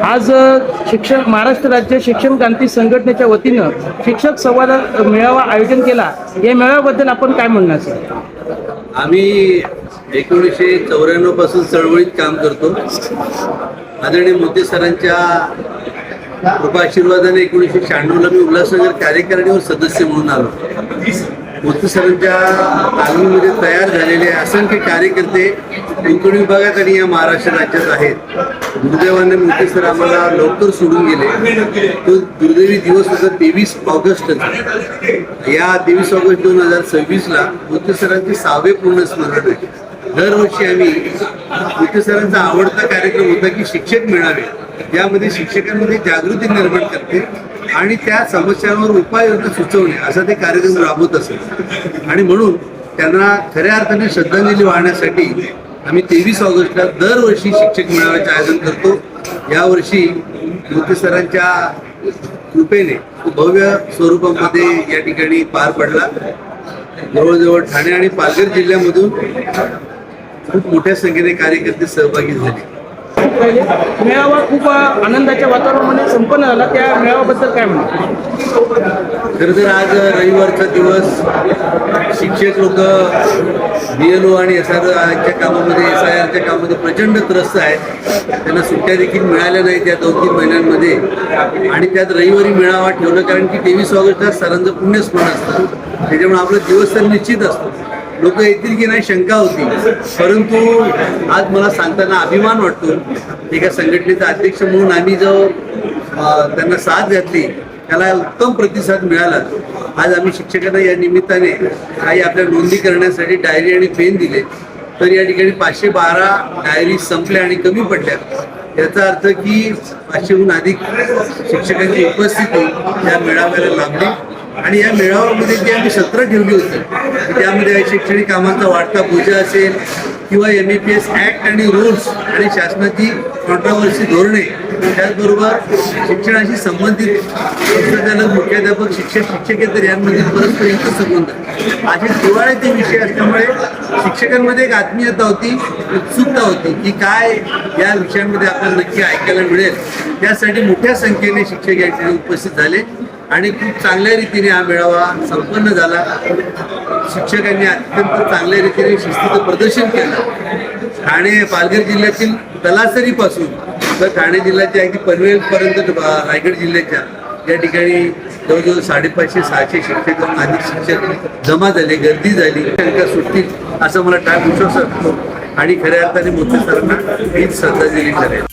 आज महाराष्ट्र राज्य शिक्षण क्रांती संघटनेच्या वतीनं शिक्षक संवाद मेळावा आयोजन केला। या मेळाव्याबद्दल आपण काय म्हणणार सर? आम्ही 1994 पासून चळवळीत काम करतो। आदरणीय मोदी सरांच्या कृपा आशीर्वादाने 1996 ला मी उल्हासनगर कार्यकारिणीवर सदस्य म्हणून आलो। मोदी सरांच्या तालमीमध्ये तयार झालेले असंख्य कार्यकर्ते कोकण विभागात आणि या महाराष्ट्र राज्यात आहेत। दुर्दैवाने मोदी सर आम्हाला लवकर सोडून गेले। तो दुर्दैवी दिवस होता 23 ऑगस्ट। या 23 ऑगस्ट 2026 ला मोदी सरांचे 6वे पूर्ण स्मरण आहे। दरवर्षी आम्ही मोदी सरांचा आवडता कार्यक्रम होता की शिक्षक मेळावे, यामध्ये शिक्षकांमध्ये जागृती निर्माण करते आणि त्या समस्यांवर उपाययोजना सुचवणे असा ते कार्यक्रम राबवत असेल। आणि म्हणून त्यांना खऱ्या अर्थाने श्रद्धांजली वाहण्यासाठी आम्ही 23 ऑगस्टला दरवर्षी शिक्षक मेळाव्याचे आयोजन करतो। यावर्षी मोदी सरांच्या कृपेने भव्य स्वरूपामध्ये या ठिकाणी पार पडला। जवळजवळ ठाणे आणि पालघर जिल्ह्यामधून खूप मोठ्या संख्येने कार्यकर्ते सहभागी झाले। मेळावा खूप आनंदाच्या वातावरणामध्ये संपन्न झाला। त्या मेळाव्याबद्दल काय म्हणतात? खरं तर आज रविवारचा दिवस शिक्षक लोक BLO आणि SRच्या कामामध्ये SIRच्या कामामध्ये प्रचंड त्रस्त आहेत। त्यांना सुट्ट्या देखील मिळाल्या नाहीत या 2-3 महिन्यांमध्ये आणि त्यात रविवारी मेळावा ठेवलं कारण की 23 ऑगस्टला सरांचं पुण्यस्मरण असतं, त्याच्यामुळे आपला दिवस तर निश्चित असतो। लोक येतील की नाही शंका होती, परंतु आज मला सांगताना अभिमान वाटतो। एका संघटनेचा अध्यक्ष म्हणून आम्ही जो त्यांना साथ घातली त्याला उत्तम प्रतिसाद मिळाला। आज आम्ही शिक्षकांना या निमित्ताने काही आपल्या नोंदी करण्यासाठी डायरी आणि पेन दिले, तर या ठिकाणी 512 डायरी संपल्या आणि कमी पडल्या। याचा अर्थ की 500हून अधिक शिक्षकांची उपस्थिती या मेळाव्याला लाभली। आणि या मेळाव्यामध्ये जी आम्ही सत्र ठेवली होती त्यामध्ये शैक्षणिक कामांचा वाढता बोजा असेल किंवा MAPS ॲक्ट आणि रूल्स आणि शासनाची कॉन्ट्रोवर्सी धोरणे, त्याचबरोबर शिक्षणाशी संबंधित संस्थाचालक, मुख्याध्यापक, शिक्षकेतर यांमध्ये परस्पर युक्त संबंध असे जिव्हाळ्याचे विषय असल्यामुळे शिक्षकांमध्ये एक आत्मीयता होती, उत्सुकता होती की काय या विषयांमध्ये आपल्याला नक्की ऐकायला मिळेल। त्यासाठी मोठ्या संख्येने शिक्षक या ठिकाणी उपस्थित झाले आणि खूप चांगल्या रीतीने हा मेळावा संपन्न झाला। शिक्षकांनी अत्यंत चांगल्या रीतीने शिस्तीचं प्रदर्शन केलं। ठाणे पालघर जिल्ह्यातील तलासरीपासून तर ठाणे जिल्ह्याच्या अगदी पनवेलपर्यंत रायगड जिल्ह्याच्या या ठिकाणी जवळजवळ 550-600 शिक्षकांना अधिक शिक्षक जमा झाले, गर्दी झाली। शंका सुटतील असं मला ठाम विश्वास असतो आणि खऱ्या अर्थाने मोदी सरांना हीच श्रद्धांजली ठरेल।